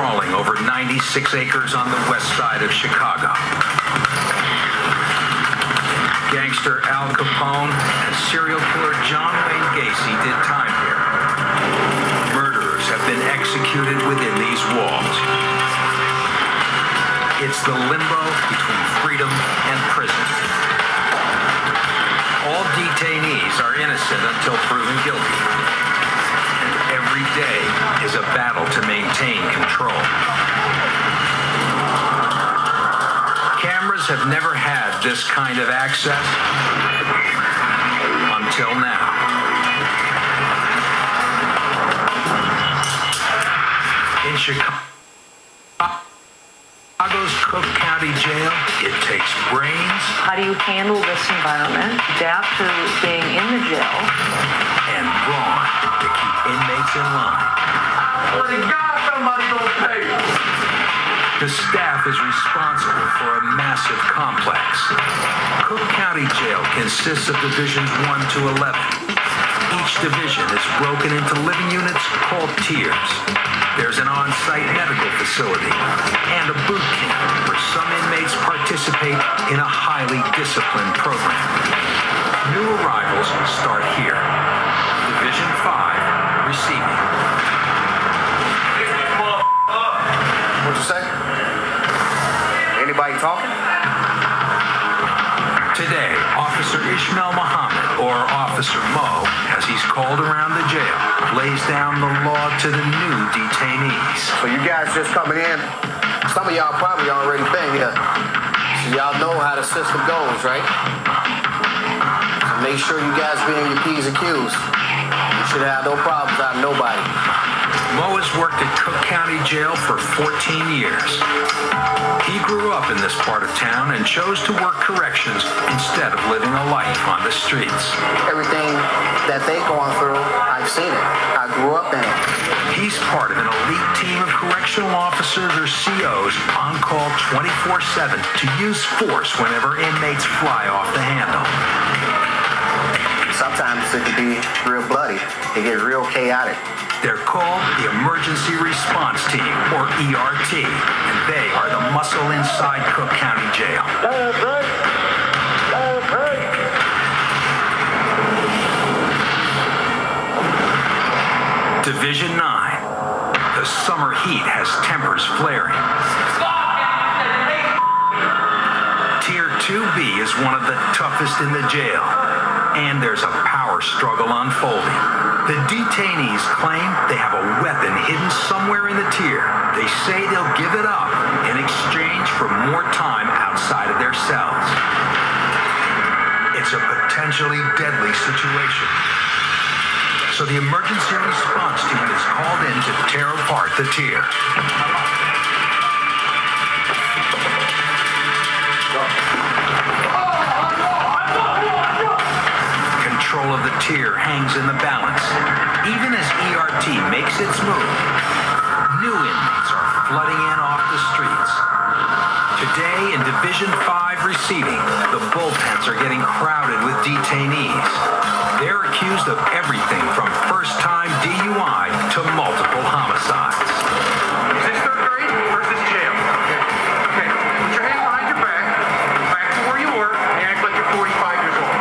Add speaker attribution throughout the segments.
Speaker 1: sprawling over 96 acres on the west side of Chicago. Gangster Al Capone and serial killer John Wayne Gacy did time here. Murderers have been executed within these walls. It's the limbo between freedom and prison. All detainees are innocent until proven guilty. And every day is a battle to maintain control. Cameras have never had this kind of access until now. In Chicago's Cook County Jail, it takes brains.
Speaker 2: How do you handle this environment, adapt to being in the jail,
Speaker 1: and brawn to keep inmates in line. The staff is responsible for a massive complex. Cook County Jail consists of Divisions 1 to 11. Each division is broken into living units called tiers. There's an on-site medical facility and a boot camp where some inmates participate in a highly disciplined program. New arrivals start here. Division 5, receiving.
Speaker 3: What'd you say? Anybody talking?
Speaker 1: Today, Officer Ishmael Muhammad, or Officer Mo, as he's called around the jail, lays down the law to the new detainees.
Speaker 3: So you guys just coming in, some of y'all probably already been here. So y'all know how the system goes, right? So make sure you guys be in your P's and Q's. You should have no problems out of nobody.
Speaker 1: Mo has worked at Cook County Jail for 14 years. He grew up in this part of town and chose to work corrections instead of living a life on the streets.
Speaker 3: Everything that they going through, I've seen it. I grew up in it.
Speaker 1: He's part of an elite team of correctional officers or COs on call 24/7 to use force whenever inmates fly off the handle.
Speaker 3: Sometimes it can be real bloody. It gets real chaotic.
Speaker 1: They're called the Emergency Response Team, or ERT, and they are the muscle inside Cook County Jail. Division 9. The summer heat has tempers flaring. Tier 2B is one of the toughest in the jail, and there's a power struggle unfolding. The detainees claim they have a weapon hidden somewhere in the tier. They say they'll give it up in exchange for more time outside of their cells. It's a potentially deadly situation. So the emergency response team is called in to tear apart the tier. Control of the tier hangs in the balance. Even as ERT makes its move, new inmates are flooding in off the streets. Today in Division 5 receiving, the bullpens are getting crowded with detainees. They're accused of everything from first-time DUI to multiple homicides.
Speaker 4: Is this third grade or is this jail? Okay, put your hands behind your back to where you were, and act like you're 45 years old.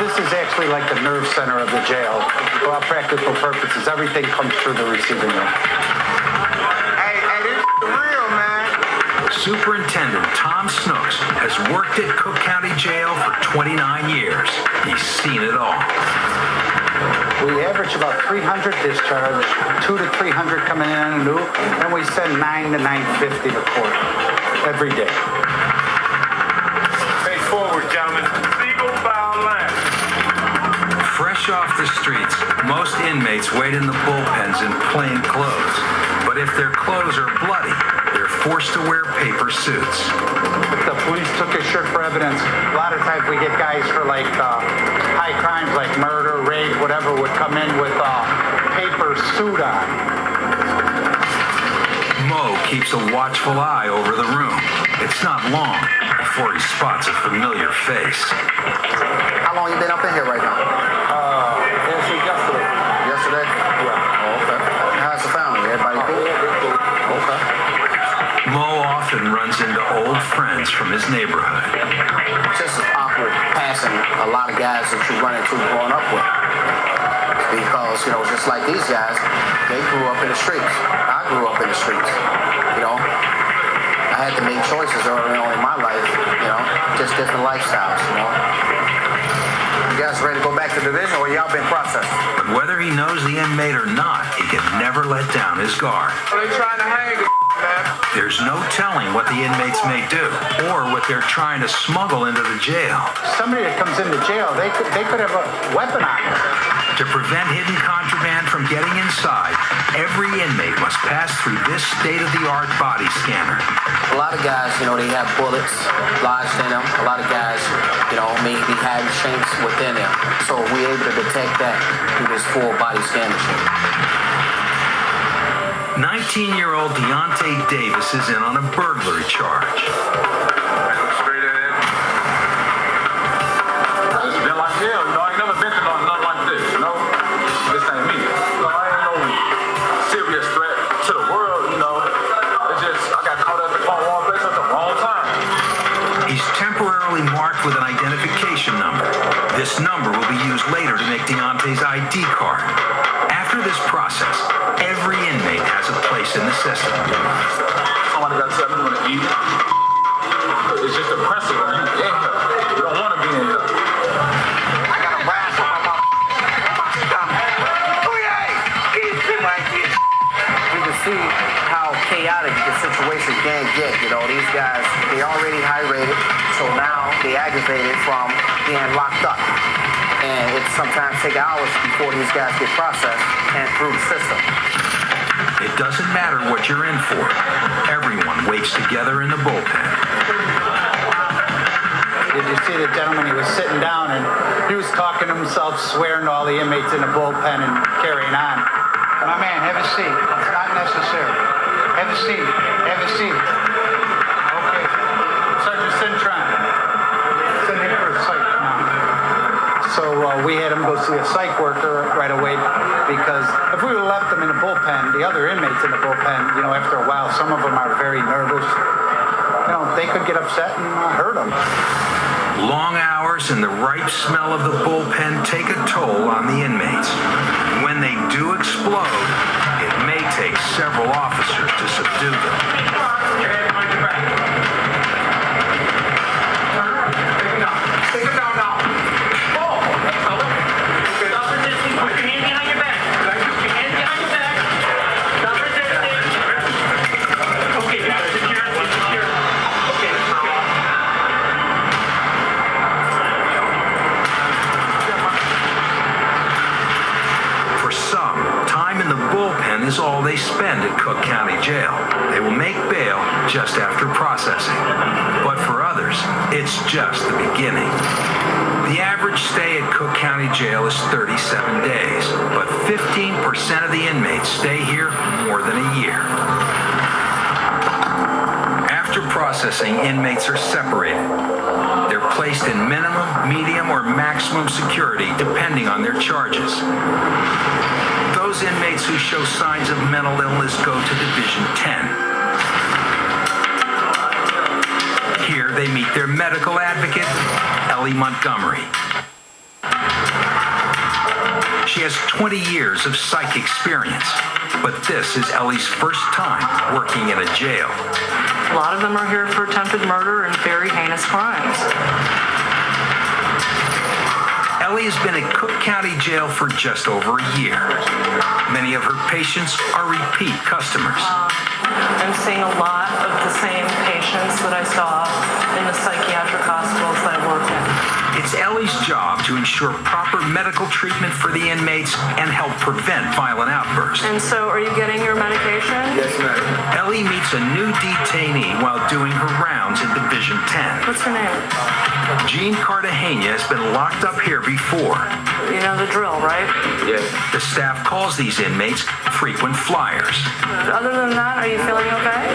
Speaker 5: This is actually like the nerve center of the jail. For all practical purposes, everything comes through the receiving room.
Speaker 4: Hey, this is real, man.
Speaker 1: Superintendent Tom Snooks has worked at Cook County Jail for 29 years. He's seen it all.
Speaker 5: We average about 300 discharge, 200 to 300 coming in new, and we send 9 to 950 to court every day.
Speaker 4: Face forward, gentlemen. Single file line.
Speaker 1: Fresh off the streets, most inmates wait in the bullpens in plain clothes. But if their clothes are bloody, they're forced to wear paper suits.
Speaker 5: If the police took his shirt for evidence, a lot of times we get guys for like high crimes like murder, rape, whatever, would come in with a paper suit on.
Speaker 1: Mo keeps a watchful eye over the room. It's not long before he spots a familiar face.
Speaker 3: How long you been up in here right now?
Speaker 5: Yesterday.
Speaker 3: Yesterday?
Speaker 5: Yeah.
Speaker 1: violence from his neighborhood.
Speaker 3: Just as awkward passing a lot of guys that you run into growing up with. Because, just like these guys, they grew up in the streets. I grew up in the streets. I had to make choices early on in my life, just different lifestyles, You guys ready to go back to division, or y'all been processed?
Speaker 1: But whether he knows the inmate or not, he can never let down his guard.
Speaker 4: They trying to hang him, man.
Speaker 1: There's no telling what the inmates may do or what they're trying to smuggle into the jail.
Speaker 5: Somebody that comes into jail, they could have a weapon on them.
Speaker 1: To prevent hidden contraband from getting inside, every inmate must pass through this state-of-the-art body scanner.
Speaker 3: A lot of guys, they have bullets lodged in them. A lot of guys, maybe have shanks within them. So we're able to detect that through this full body scan machine.
Speaker 1: 19-year-old Deontay Davis is in on a burglary charge.
Speaker 4: Straight ahead.
Speaker 6: It's been like hell, I ain't never been to nothing like this, This ain't me. I ain't no serious threat to the world, It's just, I got caught at the wrong place at the wrong time.
Speaker 1: He's temporarily marked with an identification number. This number will be used later to make Deontay's ID card. After this process, every inmate has a place in the system.
Speaker 6: Somebody got to tell me when to eat. It's just oppressive when you in here. You don't want to be in here.
Speaker 3: I got a rash on my You can see how chaotic the situation can get. These guys, they already high rated, so now they aggravated from being locked up. And it sometimes take hours before these guys get processed and through the system.
Speaker 1: It doesn't matter what you're in for. Everyone waits together in the bullpen.
Speaker 5: Did you see the gentleman? He was sitting down and he was talking to himself, swearing to all the inmates in the bullpen and carrying on. My man, have a seat. It's not necessary. Have a seat. Have a seat. Okay. Sergeant Cintron. Send him for a psych now. So we had him go see a psych worker right away because if we would have left them in the bullpen, the other inmates in the bullpen, after a while, some of them are very nervous. They could get upset and hurt them.
Speaker 1: Long hours and the ripe smell of the bullpen take a toll on the inmates. When they do explode, it may take several officers to subdue them.
Speaker 4: Take him down now.
Speaker 7: Stop resisting. Put your hand behind your back. Put your hand behind your back. Stop resisting. Okay, secure. Okay.
Speaker 1: For some, time in the bullpen is all they spend at Cook County Jail. They will make bail just after processing. But for others, it's just the beginning. The average stay at Cook County Jail is 37 days, but 15% of the inmates stay here more than a year. After processing, inmates are separated. They're placed in minimum, medium, or maximum security depending on their charges. Those inmates who show signs of mental illness go to Division 10. Here they meet their medical advocate, Ellie Montgomery. She has 20 years of psych experience, but this is Ellie's first time working in a jail.
Speaker 2: A lot of them are here for attempted murder and very heinous crimes.
Speaker 1: Ellie has been at Cook County Jail for just over a year. Many of her patients are repeat customers.
Speaker 2: I'm seeing a lot of the same patients that I saw in the psychiatric hospitals that I work in.
Speaker 1: It's Ellie's job to ensure proper medical treatment for the inmates and help prevent violent outbursts.
Speaker 2: And so, are you getting your medication?
Speaker 6: Yes, ma'am.
Speaker 1: Ellie meets a new detainee while doing her rounds in Division 10.
Speaker 2: What's her name?
Speaker 1: Jean Cartagena has been locked up here before.
Speaker 2: You know the drill, right?
Speaker 6: Yes.
Speaker 1: The staff calls these inmates frequent flyers.
Speaker 2: Other than that, are you feeling okay?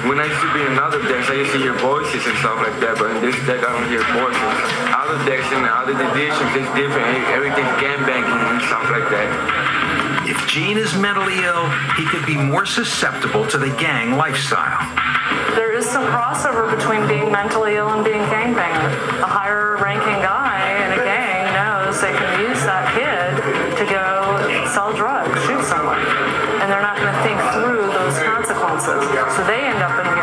Speaker 8: When I used to be in other decks, I used to hear voices and stuff like that, but in this deck, I don't hear voices. Other decks and other divisions, it's different. Everything's gangbanging and stuff like that.
Speaker 1: If Gene is mentally ill, he could be more susceptible to the gang lifestyle.
Speaker 2: There is some crossover between being mentally ill and being gangbanger. A higher ranking guy in a gang knows they can use that kid to go sell drugs, shoot someone. And they're not going to think through those consequences. So they end up in